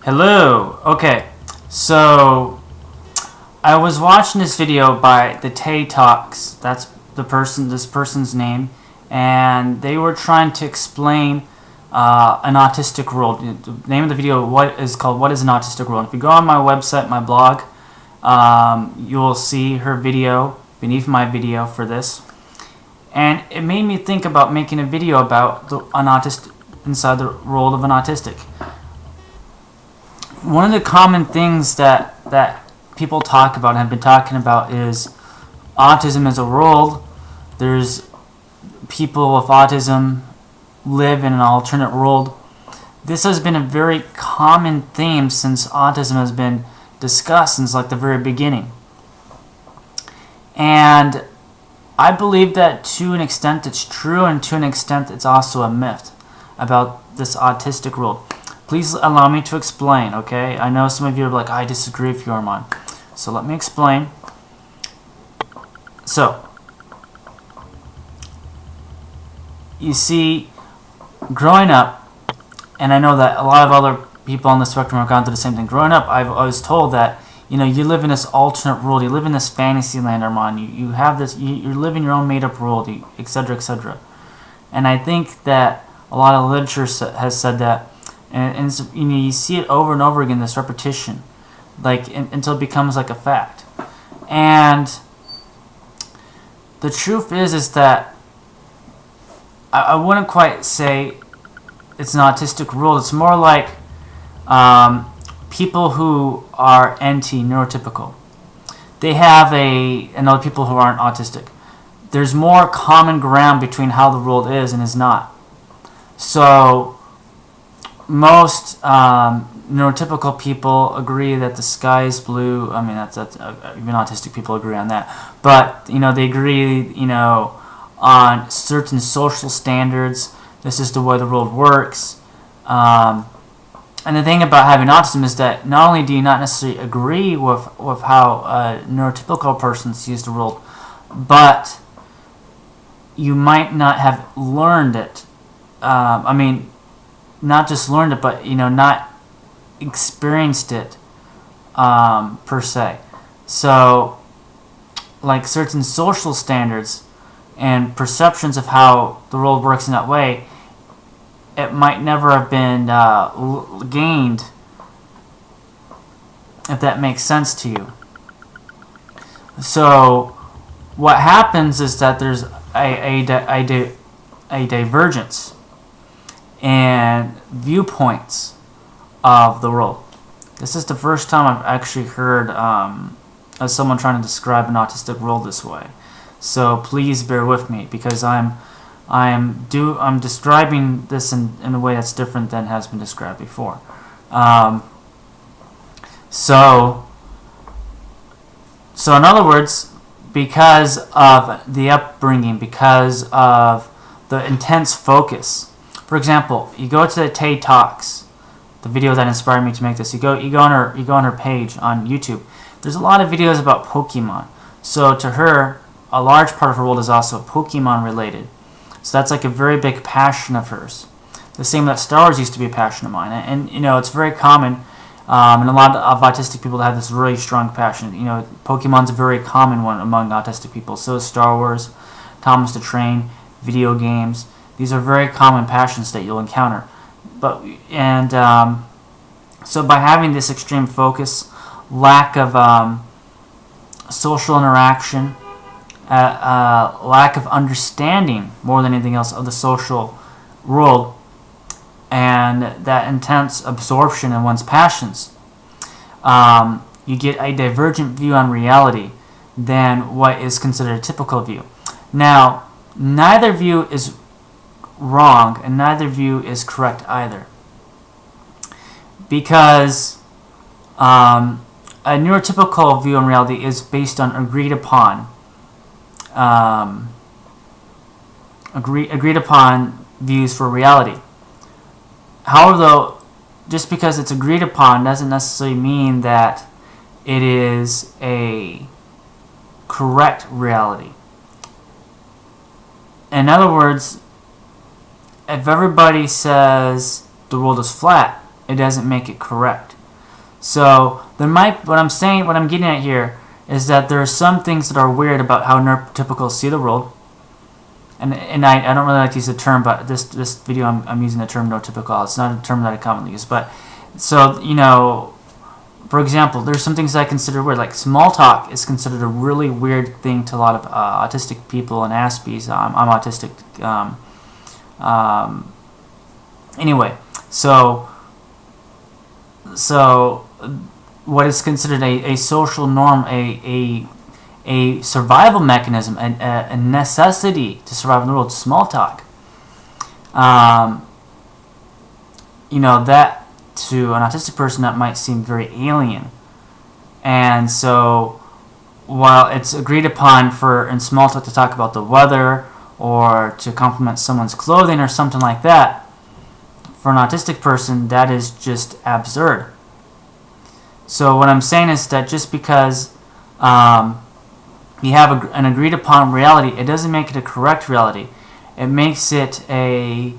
Hello. Okay, so I was watching this video by the Tay Talks. That's this person's name, and they were trying to explain an autistic world. The name of the video is called "What is an Autistic World?" If you go on my website, my blog, you will see her video beneath my video for this, and it made me think about making a video about an autistic inside the world of an autistic. One of the common things that people talk about and have been talking about is autism as a world. There's people with autism live in an alternate world. This has been a very common theme since autism has been discussed since like the very beginning. And I believe that to an extent it's true, and to an extent it's also a myth about this autistic world. Please allow me to explain, okay? I know some of you are like, I disagree with you, Arman. So let me explain. So, you see, growing up, and I know that a lot of other people on the spectrum have gone through the same thing. Growing up, I was told that, you live in this alternate world, you live in this fantasy land, Arman. You have this, you live in your own made-up world, etc., etc. And I think that a lot of literature has said that, and you see it over and over again, this repetition, until it becomes like a fact. And the truth is that I wouldn't quite say it's an autistic world. It's more like people who are anti-neurotypical. They have and other people who aren't autistic. There's more common ground between how the world is and is not. So most neurotypical people agree that the sky is blue. I mean, that's even autistic people agree on that. But they agree, on certain social standards. This is the way the world works. And the thing about having autism is that not only do you not necessarily agree with how a neurotypical person sees the world, but you might not have learned it. Not just learned it, but not experienced it per se. So, like certain social standards and perceptions of how the world works in that way, it might never have been gained, if that makes sense to you. So, what happens is that there's a divergence and viewpoints of the world. This is the first time I've actually heard of someone trying to describe an autistic world this way. So please bear with me, because I'm describing this in a way that's different than has been described before. So in other words, because of the upbringing, because of the intense focus. For example, you go to the Tay Talks, the video that inspired me to make this. You go on her page on YouTube. There's a lot of videos about Pokemon. So to her, a large part of her world is also Pokemon related. So that's like a very big passion of hers. The same that Star Wars used to be a passion of mine. And it's very common, and a lot of autistic people have this really strong passion. Pokemon's a very common one among autistic people. So is Star Wars, Thomas the Train, video games. These are very common passions that you'll encounter. So by having this extreme focus, lack of social interaction, lack of understanding more than anything else of the social world, and that intense absorption in one's passions, you get a divergent view on reality than what is considered a typical view. Now, neither view is wrong, and neither view is correct either, because a neurotypical view on reality is based on agreed upon views for reality. However, though, just because it's agreed upon doesn't necessarily mean that it is a correct reality. In other words, if everybody says the world is flat, it doesn't make it correct. So what I'm getting at here is that there are some things that are weird about how neurotypicals see the world. And I don't really like to use the term, but this video I'm using the term neurotypical. It's not a term that I commonly use, but so for example, there's some things I consider weird, like small talk is considered a really weird thing to a lot of autistic people and Aspies. I'm autistic. Anyway, so what is considered a social norm, a survival mechanism, a necessity to survive in the world, small talk. That to an autistic person that might seem very alien. And so while it's agreed upon in small talk to talk about the weather or to compliment someone's clothing or something like that, for an autistic person that is just absurd. So what I'm saying is that just because you have an agreed upon reality, it doesn't make it a correct reality. It makes it a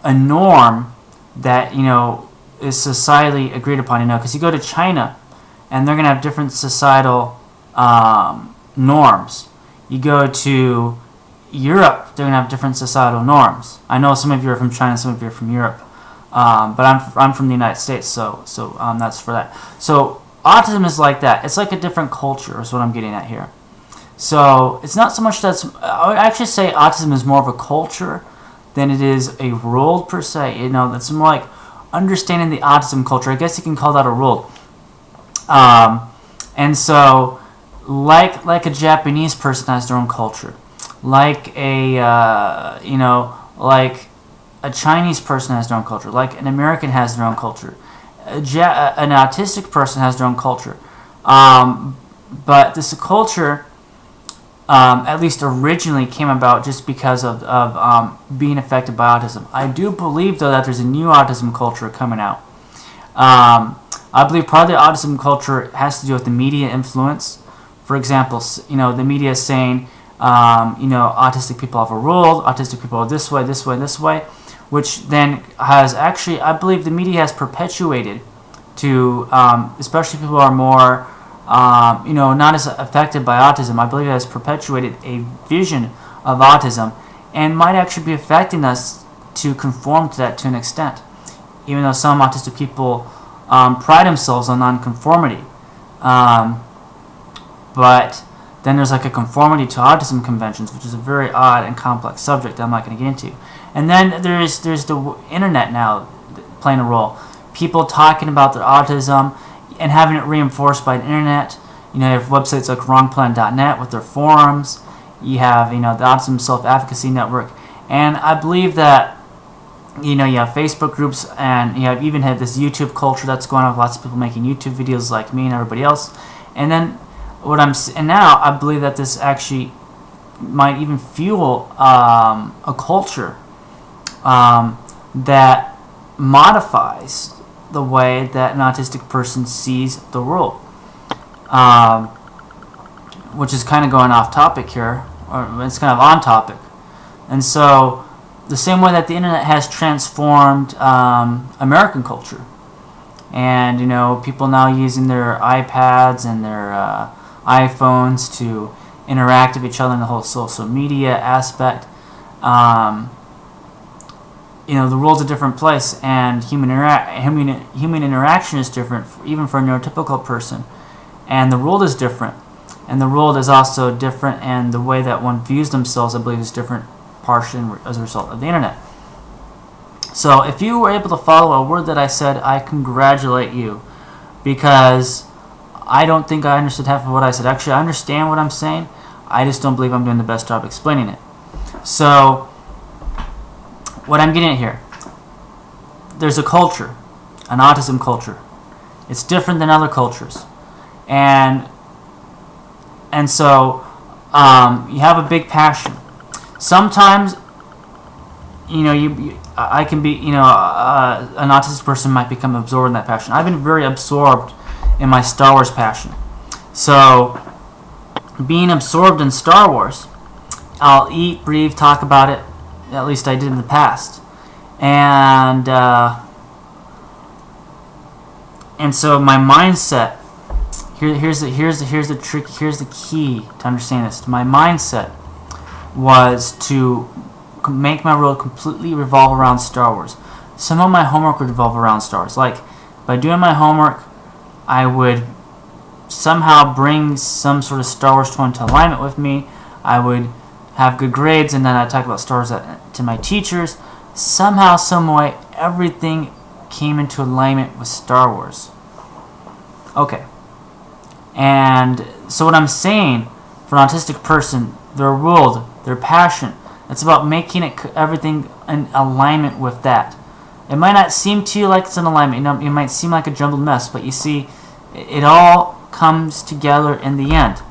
norm that is societally agreed upon. Because you go to China and they're going to have different societal norms. You go to Europe, they're going to have different societal norms. I know some of you are from China, some of you are from Europe, but I'm from the United States, so that's for that. So autism is like that. It's like a different culture is what I'm getting at here. So it's not so much I would actually say autism is more of a culture than it is a world per se. It's more like understanding the autism culture. I guess you can call that a world. And so like a Japanese person has their own culture, like like a Chinese person has their own culture, like an American has their own culture. An autistic person has their own culture, but this culture, at least originally, came about just because of being affected by autism. I do believe, though, that there's a new autism culture coming out. I believe part of the autism culture has to do with the media influence. For example, the media is saying, autistic people have a rule, autistic people are this way, this way, this way, which then has actually, I believe the media has perpetuated to, especially people who are more, not as affected by autism. I believe it has perpetuated a vision of autism and might actually be affecting us to conform to that to an extent, even though some autistic people pride themselves on nonconformity. But then there's like a conformity to autism conventions, which is a very odd and complex subject that I'm not going to get into. And then there's the internet now playing a role. People talking about their autism and having it reinforced by the internet. You have websites like wrongplan.net with their forums. You have the Autism Self-Advocacy Network. And I believe that you have Facebook groups, and you even have this YouTube culture that's going on with lots of people making YouTube videos like me and everybody else. And then now I believe that this actually might even fuel a culture that modifies the way that an autistic person sees the world, which is kind of going off topic here, or it's kind of on topic. And so the same way that the internet has transformed American culture, and people now using their iPads and their iPhones to interact with each other in the whole social media aspect. The world's a different place, and human interaction is different, even for a neurotypical person. And the world is different. And the world is also different, and the way that one views themselves, I believe, is different, partially as a result of the internet. So if you were able to follow a word that I said, I congratulate you, because I don't think I understood half of what I said. Actually, I understand what I'm saying. I just don't believe I'm doing the best job explaining it. So what I'm getting at here, there's a culture, an autism culture. It's different than other cultures. And so you have a big passion. Sometimes, I can be, an autistic person might become absorbed in that passion. I've been very absorbed in my Star Wars passion. So, being absorbed in Star Wars, I'll eat, breathe, talk about it. At least I did in the past. And And so my mindset, here's the trick, here's the key to understand this. My mindset was to make my world completely revolve around Star Wars. Some of my homework would revolve around Star Wars. Like, by doing my homework, I would somehow bring some sort of Star Wars tone into alignment with me. I would have good grades, and then I'd talk about Star Wars to my teachers. Somehow, some way, everything came into alignment with Star Wars. Okay. And so what I'm saying, for an autistic person, their world, their passion, it's about making everything in alignment with that. It might not seem to you like it's in alignment. It might seem like a jumbled mess, but you see, it all comes together in the end.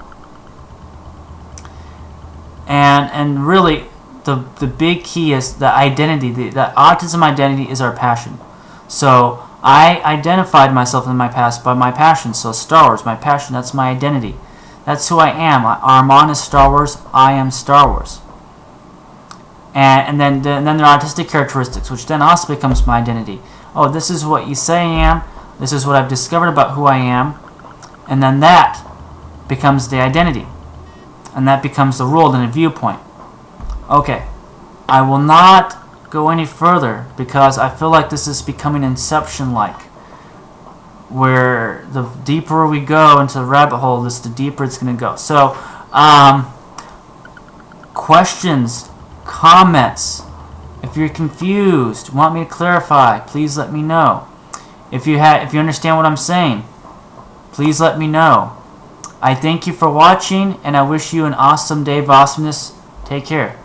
And really, the big key is the identity. The autism identity is our passion. So I identified myself in my past by my passion. So Star Wars, my passion, that's my identity. That's who I am. Arman is Star Wars. I am Star Wars. And then there are autistic characteristics, which then also becomes my identity. Oh, this is what you say I am. This is what I've discovered about who I am. And then that becomes the identity. And that becomes the role and a viewpoint. Okay. I will not go any further because I feel like this is becoming Inception-like, where the deeper we go into the rabbit hole, the deeper it's going to go. So, questions, comments. If you're confused, want me to clarify, please let me know. If you understand what I'm saying, please let me know. I thank you for watching, and I wish you an awesome day of awesomeness. Take care.